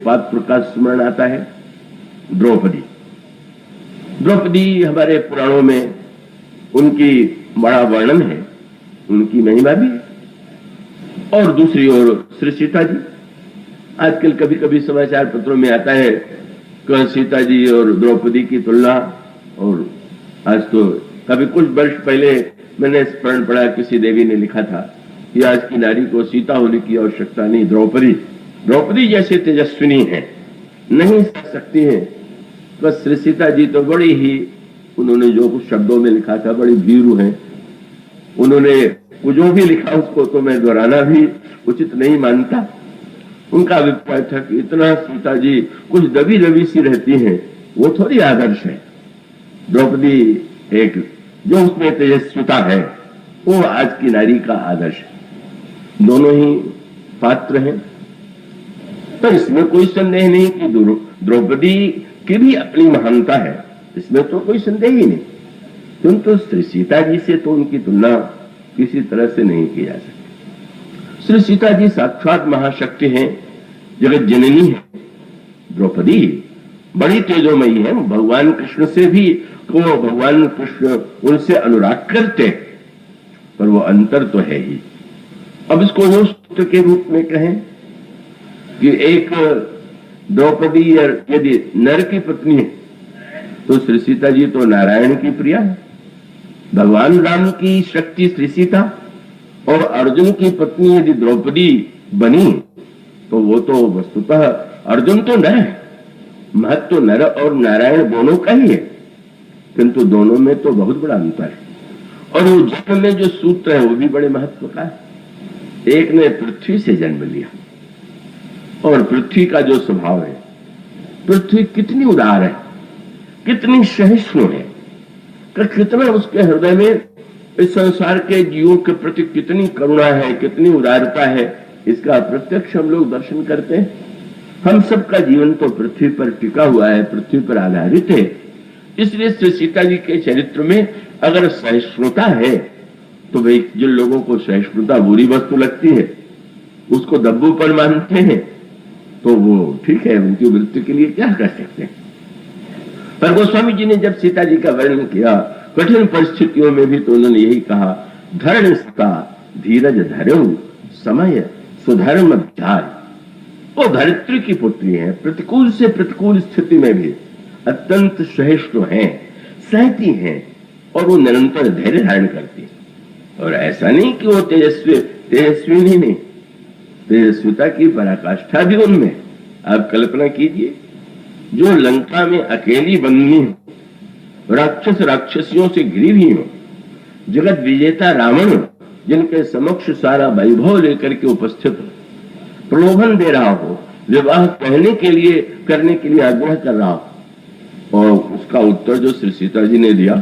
पात्र का स्मरण आता है, द्रौपदी। द्रौपदी हमारे पुराणों में उनकी बड़ा वर्णन है, उनकी महिमा भी। और दूसरी ओर श्री सीता जी, आजकल कभी कभी समाचार पत्रों में आता है कि सीता जी और द्रौपदी की तुलना। और आज तो कभी कुछ वर्ष पहले मैंने स्मरण पड़ा, किसी देवी ने लिखा था कि आज की नारी को सीता होने की आवश्यकता नहीं, द्रौपदी जैसे तेजस्विनी है नहीं सकती है। बस श्री सीता जी तो बड़ी ही, उन्होंने जो कुछ शब्दों में लिखा था बड़ी भीरू हैं। उन्होंने जो भी लिखा उसको तो मैं दोहराना भी उचित नहीं मानता। उनका अभिप्राय था कि इतना सीता जी कुछ दबी दबी सी रहती हैं, वो थोड़ी आदर्श है। द्रौपदी एक जो उसमें तेजस्विता है वो आज की नारी का आदर्श है। दोनों ही पात्र हैं, तो इसमें कोई संदेह नहीं कि द्रौपदी की भी अपनी महानता है, इसमें तो कोई संदेह ही नहीं। किंतु श्री सीता जी से तो उनकी तुलना किसी तरह से नहीं की जा सकती। श्री सीता जी साक्षात महाशक्ति हैं, जगत जननी है। द्रौपदी बड़ी तेजोमयी है, भगवान कृष्ण से भी को भगवान कृष्ण उनसे अनुराग करते, पर वो अंतर तो है ही। अब इसको जो सूत्र के रूप में कहें कि एक द्रौपदी यदि नर की पत्नी है तो श्री सीता जी तो नारायण की प्रिया है। भगवान राम की शक्ति श्री सीता और अर्जुन की पत्नी यदि द्रौपदी बनी तो वो तो वस्तुतः अर्जुन तो नर है, महत्व तो नर और नारायण दोनों का ही है, किंतु दोनों में तो बहुत बड़ा अंतर है। और वो जन्म में जो सूत्र है वो भी बड़े महत्व का है। एक ने पृथ्वी से जन्म लिया, और पृथ्वी का जो स्वभाव है, पृथ्वी कितनी उदार है, कितनी सहिष्णु है, कितना उसके हृदय में इस संसार के जीवों के प्रति कितनी करुणा है, कितनी उदारता है, इसका प्रत्यक्ष हम लोग दर्शन करते हैं। हम सबका जीवन तो पृथ्वी पर टिका हुआ है, पृथ्वी पर आधारित है। इसलिए श्री सीता जी के चरित्र में अगर सहिष्णुता है तो भाई जिन लोगों को सहिष्णुता बुरी वस्तु लगती है उसको दब्बू पर मानते हैं तो वो ठीक है, उनकी वृत्ति के लिए क्या कर सकते हैं। पर गोस्वामी जी ने जब सीता जी का वर्णन किया कठिन परिस्थितियों में भी, तो उन्होंने यही कहा, धर्ण सीता धीरज धरो समय सुधर्म ध्यान। वो धरित्री की पुत्री है, प्रतिकूल से प्रतिकूल स्थिति में भी अत्यंत सहिष्णु हैं, सहती हैं, और वो निरंतर धैर्य धारण करती है। और ऐसा नहीं कि वो तेजस्वी नहीं, तेजस्विता की पराकाष्ठा भी उनमें। आप कल्पना कीजिए, जो लंका में अकेली बंदी हो, राक्षसियों से घिरी हुई हो, जगत विजेता रावण जिनके समक्ष सारा वैभव लेकर के उपस्थित हो, प्रलोभन दे रहा हो, विवाह करने के लिए आग्रह कर रहा हो, और उसका उत्तर जो श्री सीता जी ने दिया,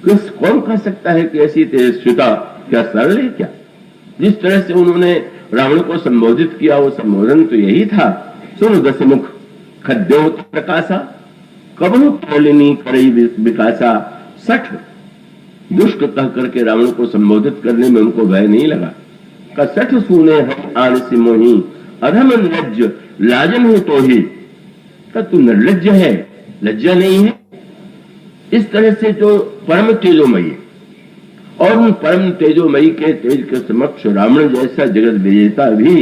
कौन कह सकता है कि ऐसी तेजस्विता क्या सरल है क्या? जिस तरह से उन्होंने रावण को संबोधित किया, वो संबोधन तो यही था, सुन दशमुख खद्योत प्रकाशा कबहु तोलिनी करई विकासा। सठ दुष्ट कह करके रावण को संबोधित करने में उनको भय नहीं लगा। कसठ सुने हम आन सिमोही अधम लज्ज लाजन है तो ही, तू निर्लज्ज है, लज्जा नहीं है। इस तरह से जो परम तेजोमयी, और उन परम तेजोमयी के तेज के समक्ष रावण जैसा जगत विजेता भी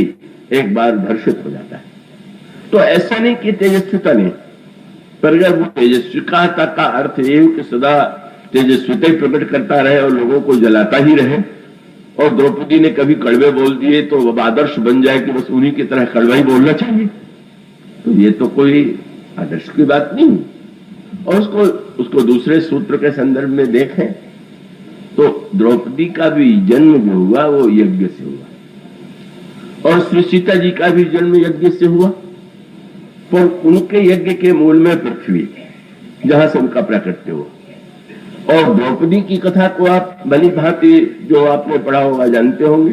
एक बार धर्षित हो जाता है। तो ऐसा नहीं कि तेजस्विता नहीं, पर अगर वो तेजस्विता का अर्थ ये कि सदा तेजस्विता ही प्रकट करता रहे और लोगों को जलाता ही रहे, और द्रौपदी ने कभी कड़वे बोल दिए तो वह आदर्श बन जाए कि बस उन्हीं की तरह कड़वा ही बोलना चाहिए, तो ये तो कोई आदर्श की बात नहीं। और उसको दूसरे सूत्र के संदर्भ में देखें तो द्रौपदी का भी जन्म जो हुआ वो यज्ञ से हुआ, और श्री सीता जी का भी जन्म यज्ञ से हुआ, पर उनके यज्ञ के मूल में पृथ्वी, जहां से उनका प्राकट्य हुआ। और द्रौपदी की कथा को आप भली भांति जो आपने पढ़ा होगा जानते होंगे,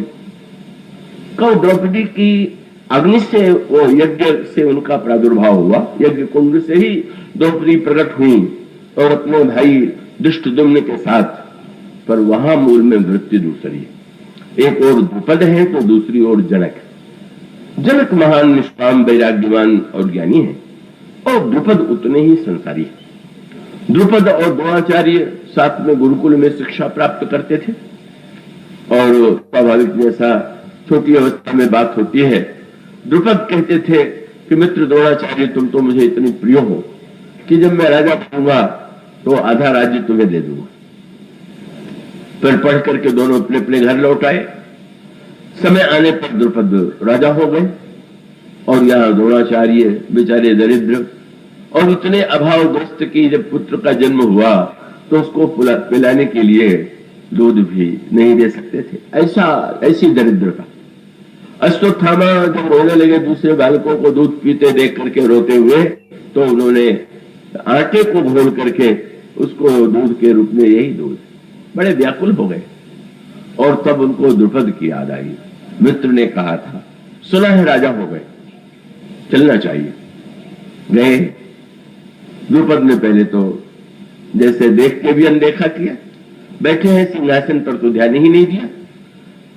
कब द्रौपदी की अग्नि से वो यज्ञ से उनका प्रादुर्भाव हुआ, यज्ञ कुंड से ही द्रौपदी प्रकट हुई और अपने भाई धृष्टद्युम्न के साथ। पर वहां मूल में वृत्ति दूसरी है, एक और द्रुपद है तो दूसरी ओर जनक है। जनक महान निष्काम वैराग्यवान और ज्ञानी है, और द्रुपद उतने ही संसारी है। द्रुपद और द्रोणाचार्य साथ में गुरुकुल में शिक्षा प्राप्त करते थे, और स्वाभाविक जैसा छोटी अवस्था में बात होती है, द्रुपद कहते थे कि मित्र द्रोणाचार्य, तुम तो मुझे इतनी प्रिय हो कि जब मैं राजा बनूंगा तो आधा राज्य तुम्हें दे दूंगा। फिर पढ़ करके दोनों अपने अपने घर लौट आए। समय आने पर द्रुपद राजा हो गए, और यहाँ द्रोणाचार्य बेचारे दरिद्र और इतने अभावग्रस्त कि जब पुत्र का जन्म हुआ तो उसको पिलाने के लिए दूध भी नहीं दे सकते थे। ऐसी दरिद्रता। अश्वत्थामा जब रोने लगे दूसरे बालकों को दूध पीते देख करके रोते हुए, तो उन्होंने आटे को घोल करके उसको दूध के रूप में, यही दूध, बड़े व्याकुल हो गए। और तब उनको द्रुपद की याद आई। मित्र ने कहा था, सुना है राजा हो गए, चलना चाहिए। गए। द्रुपद ने पहले तो जैसे देख के भी अनदेखा किया, बैठे हैं सिंहासन पर तो ध्यान ही नहीं दिया।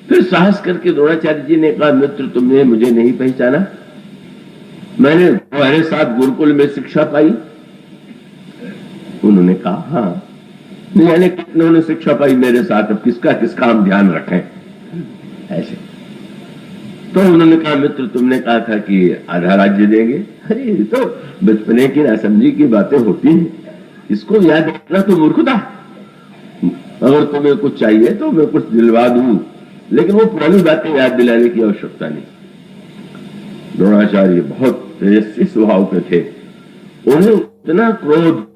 फिर साहस करके द्रोणाचार्य जी ने कहा, मित्र तुमने मुझे नहीं पहचाना? मैंने तुम्हारे साथ गुरुकुल में शिक्षा पाई। उन्होंने कहा, हाँ। नहीं जाने कितनों ने शिक्षा पाई मेरे साथ, अब किसका किसका हम ध्यान रखें। ऐसे तो उन्होंने कहा, मित्र तुमने कहा था कि आधा राज्य देंगे। अरे ये तो बचपने की नासमझी की बातें होती हैं, इसको याद रखना तो मूर्खता। अगर तुम्हें कुछ चाहिए तो मैं कुछ दिलवा दूं, लेकिन वो पुरानी बातें याद दिलाने की आवश्यकता नहीं। द्रोणाचार्य बहुत तेजस्वी स्वभाव के थे, उन्हें इतना क्रोध,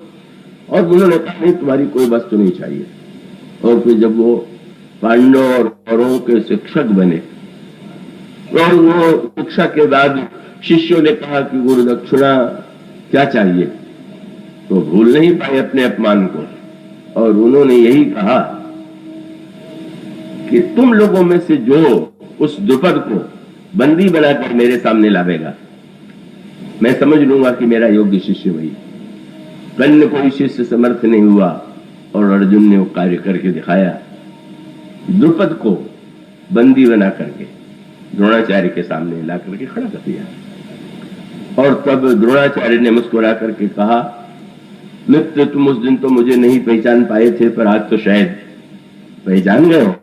और उन्होंने कहा, नहीं तुम्हारी कोई वस्तु नहीं चाहिए। और फिर जब वो पांडव और कौरवों के शिक्षक बने, और वो शिक्षा के बाद शिष्यों ने कहा कि गुरु दक्षिणा क्या चाहिए, तो भूल नहीं पाए अपने अपमान को, और उन्होंने यही कहा कि तुम लोगों में से जो उस द्रुपद को बंदी बनाकर मेरे सामने लावेगा, मैं समझ लूंगा कि मेरा योग्य शिष्य वही। कर्ण कोई शिष्य समर्थ नहीं हुआ, और अर्जुन ने वो कार्य करके दिखाया। द्रुपद को बंदी बना करके द्रोणाचार्य के सामने ला करके खड़ा कर दिया, और तब द्रोणाचार्य ने मुस्कुरा करके कहा, मित्र तुम उस दिन तो मुझे नहीं पहचान पाए थे, पर आज तो शायद पहचान गए हो।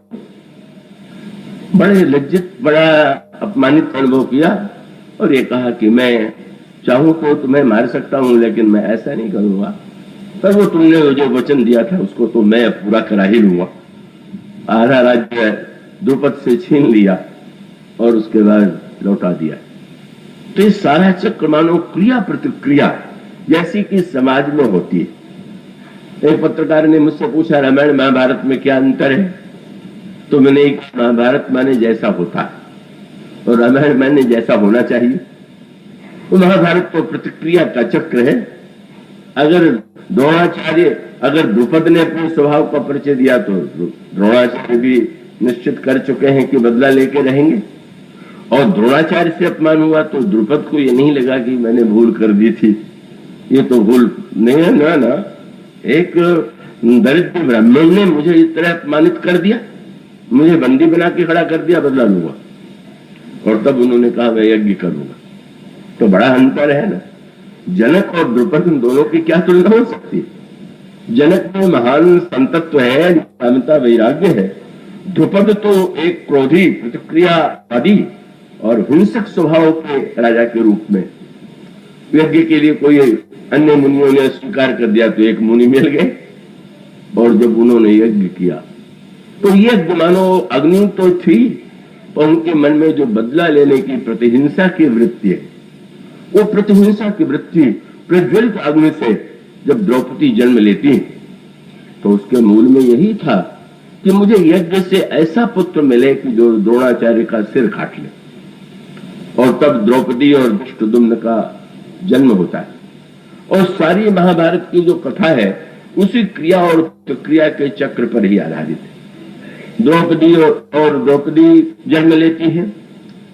बड़े लज्जित, बड़ा अपमानित अनुभव किया, और ये कहा कि मैं चाहूं तो तुम्हें मार सकता हूं, लेकिन मैं ऐसा नहीं करूंगा। पर वो तुमने जो वचन दिया था उसको तो मैं पूरा करा ही लूंगा। आधा राज्य द्रुपद से छीन लिया और उसके बाद लौटा दिया। तो इस सारा चक्र मानो क्रिया प्रतिक्रिया जैसी कि समाज में होती है। एक पत्रकार ने मुझसे पूछा, रामायण महाभारत में क्या अंतर है? तो मैंने एक, महाभारत माने जैसा होता है, और रामायण माने जैसा होना चाहिए। तो महाभारत तो प्रतिक्रिया का चक्र है। अगर द्रोणाचार्य, अगर द्रुपद ने अपने स्वभाव का परिचय दिया, तो द्रोणाचार्य भी निश्चित कर चुके हैं कि बदला लेके रहेंगे। और द्रोणाचार्य से अपमान हुआ तो द्रुपद को ये नहीं लगा कि मैंने भूल कर दी थी, ये तो भूल नहीं है ना, एक दरिद्र ब्राह्मण ने मुझे इस तरह अपमानित कर दिया, मुझे बंदी बना के खड़ा कर दिया, बदला लूंगा। और तब उन्होंने कहा मैं यज्ञ करूंगा। तो बड़ा अंतर है ना। जनक और द्रुपद दोनों की क्या तुलना हो सकती है? जनक में महान संतत्व है, क्षमता वैराग्य है। द्रुपद तो एक क्रोधी, प्रतिक्रियावादी और हिंसक स्वभाव के राजा के रूप में। यज्ञ के लिए कोई अन्य मुनियों ने स्वीकार कर दिया तो एक मुनि मिल गए, और जब उन्होंने यज्ञ किया तो यज्ञ मानो अग्नि तो थी, और उनके मन में जो बदला लेने की प्रतिहिंसा की वृत्ति है, वो प्रतिहिंसा की वृत्ति प्रज्वलित अग्नि से जब द्रौपदी जन्म लेती तो उसके मूल में यही था कि मुझे यज्ञ से ऐसा पुत्र मिले कि जो द्रोणाचार्य का सिर काट ले। और तब द्रौपदी और दुष्टदुम्न का जन्म होता है। और सारी महाभारत की जो कथा है उसी क्रिया और प्रतिक्रिया के चक्र पर ही आधारित है। द्रौपदी जन्म लेती है,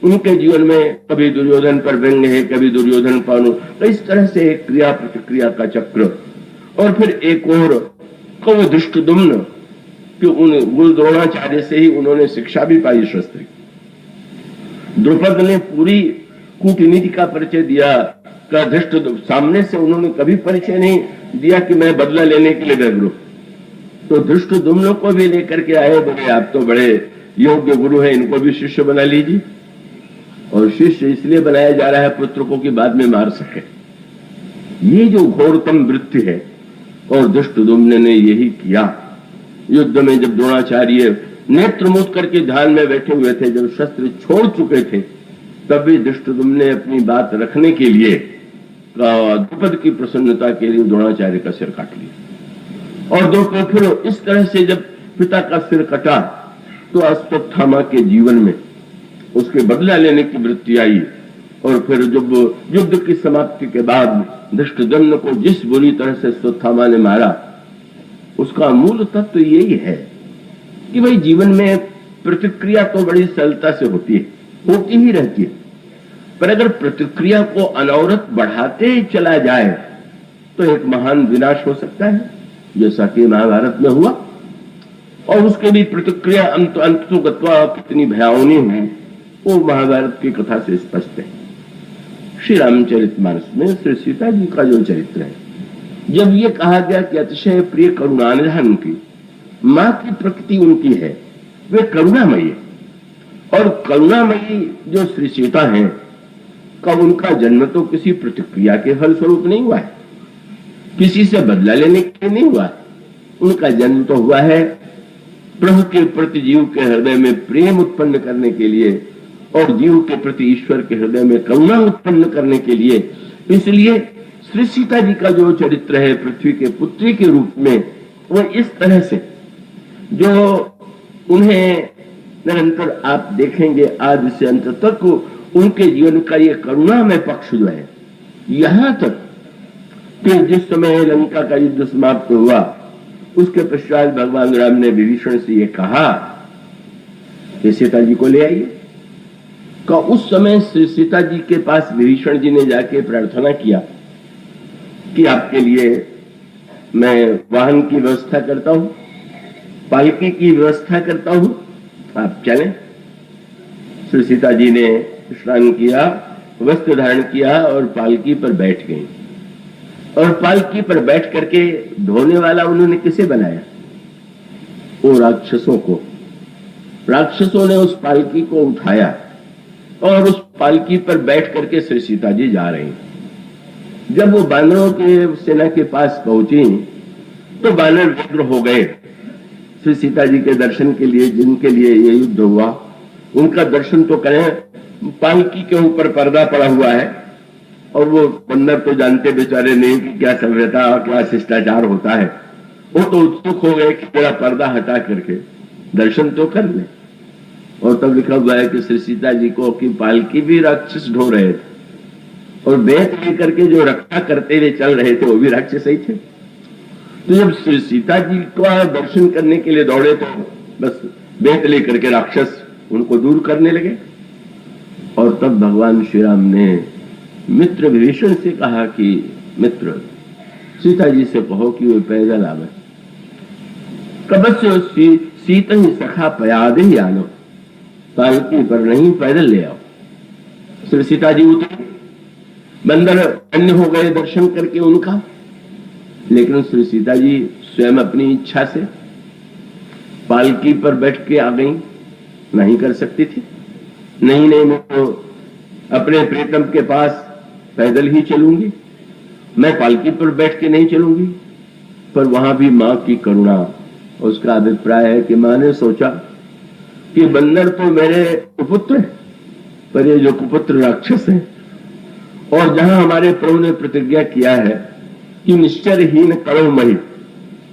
उनके जीवन में कभी दुर्योधन पर व्यंग्य है, कभी दुर्योधन पानु, तो इस तरह से एक क्रिया प्रतिक्रिया का चक्र। और फिर एक और कौ दुष्टदुम्न कि उन गुरु द्रोणाचार्य से ही उन्होंने शिक्षा भी पाई शस्त्र। द्रुपद ने पूरी कूटनीति का परिचय दिया का धृष्ट सामने से उन्होंने कभी परिचय नहीं दिया कि मैं बदला लेने के लिए व्यग्र हूं। तो धृष्ट दुम्नों को भी लेकर के आए, बोले आप तो बड़े योग्य गुरु हैं, इनको भी शिष्य बना लीजिए। और शिष्य इसलिए बनाया जा रहा है पुत्र को कि बाद में मार सके। ये जो घोरतम वृत्ति है, और धृष्टद्युम्न ने यही किया। युद्ध में जब द्रोणाचार्य नेत्र मूंद करके ध्यान में बैठे हुए थे, जब शस्त्र छोड़ चुके थे, तब भी धृष्टद्युम्न ने अपनी बात रखने के लिए द्रुपद की प्रसन्नता के लिए द्रोणाचार्य का सिर काट लिया। और द्रुपद फिर इस तरह से जब पिता का सिर कटा तो अश्वत्थामा के जीवन में उसके बदला लेने की वृत्ति आई। और फिर जब युद्ध की समाप्ति के बाद धृष्टद्युम्न को जिस बुरी तरह से अश्वत्थामा ने मारा, उसका मूल तत्व तो यही है कि भाई जीवन में प्रतिक्रिया तो बड़ी सरलता से होती है, होती ही रहती है, पर अगर प्रतिक्रिया को अनवरत बढ़ाते चला जाए तो एक महान विनाश हो सकता है, जैसा कि महाभारत में हुआ। और उसके भी प्रतिक्रिया अंतुगत्वा कितनी भयावनी है वो महाभारत की कथा से स्पष्ट है। श्री रामचरितमानस में श्री सीता जी का जो चरित्र है, जब ये कहा गया कि अतिशय प्रिय करुणानिधान उनकी, मां की प्रकृति उनकी है, वे करुणामयी है। और करुणामयी जो श्री सीता है का उनका जन्म तो किसी प्रतिक्रिया के फलस्वरूप नहीं हुआ है, किसी से बदला लेने के लिए नहीं हुआ है। उनका जन्म तो हुआ है प्रभु के प्रति जीव के हृदय में प्रेम उत्पन्न करने के लिए और जीव के प्रति ईश्वर के हृदय में करुणा उत्पन्न करने के लिए। इसलिए श्री सीता जी का जो चरित्र है पृथ्वी के पुत्री के रूप में, वो इस तरह से जो उन्हें निरंतर आप देखेंगे आदि से अंत तक उनके जीवन का ये करुणामय पक्ष जो है, यहां तक कि जिस समय लंका का युद्ध समाप्त हुआ उसके पश्चात भगवान राम ने विभीषण से ये कहा कि सीता जी को ले आइए। का उस समय सीता जी के पास विभीषण जी ने जाके प्रार्थना किया कि आपके लिए मैं वाहन की व्यवस्था करता हूं, पालकी की व्यवस्था करता हूं, आप चलें। श्री सीता जी ने स्नान किया, वस्त्र धारण किया और पालकी पर बैठ गई। और पालकी पर बैठ करके ढोने वाला उन्होंने किसे बनाया? वो राक्षसों को। राक्षसों ने उस पालकी को उठाया और उस पालकी पर बैठ करके श्री सीता जी जा रही। जब वो बानरों के सेना के पास पहुंची तो बानर व्यग्र हो गए श्री सीता जी के दर्शन के लिए, जिनके लिए ये युद्ध हुआ। उनका दर्शन तो करें, पालकी के ऊपर पर्दा पड़ा हुआ है और वो बंदर तो जानते बेचारे नहीं कि क्या सभ्यता और क्या शिष्टाचार होता है। वो तो उत्सुक हो गए कि तेरा पर्दा हटा करके दर्शन तो कर ले। और तब लिखा हुआ है कि श्री सीता जी को की पालकी भी राक्षस ढो रहे थे और बेत लेकर के जो रक्षा करते हुए चल रहे थे वो भी राक्षस ही थे। तो जब श्री सीता जी को दर्शन करने के लिए दौड़े तो बस बेत लेकर के राक्षस उनको दूर करने लगे। और तब भगवान श्री राम ने मित्र विभीषण से कहा कि मित्र सीता जी से कहो कि वे पैदल आवे। कबस्य सीता ही सखा पयादे ही आनो, पालकी पर नहीं पैदल ले आओ। श्री सीता जी उतरे, बंदर अन्य हो गए दर्शन करके उनका, लेकिन श्री सीता जी स्वयं अपनी इच्छा से पालकी पर बैठ के आ गई। नहीं कर सकती थी, नहीं मैं तो अपने प्रीतम के पास पैदल ही चलूंगी, मैं पालकी पर बैठ के नहीं चलूंगी। पर वहां भी मां की करुणा, उसका अभिप्राय है कि मां ने सोचा कि बंदर तो मेरे कुपुत्र है, पर ये जो कुपुत्र राक्षस है, और जहां हमारे प्रभु ने प्रतिज्ञा किया है कि निश्चरहीन करो मही,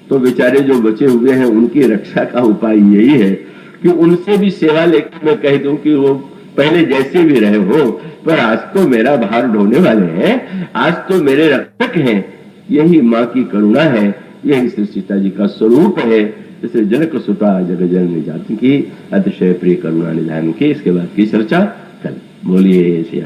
तो बेचारे जो बचे हुए हैं उनकी रक्षा का उपाय यही है कि उनसे भी सेवा लेकर मैं कह दूं कि वो पहले जैसे भी रहे हो, पर आज तो मेरा भार ढोने वाले हैं, आज तो मेरे रक्षक हैं। यही मां की करुणा है, यही श्री सीता जी का स्वरूप है। इसे जनक सुता जग जननी जाति की अतिशय प्रिय करुणा निधान की। इसके बाद की चर्चा कल। बोलिए श्री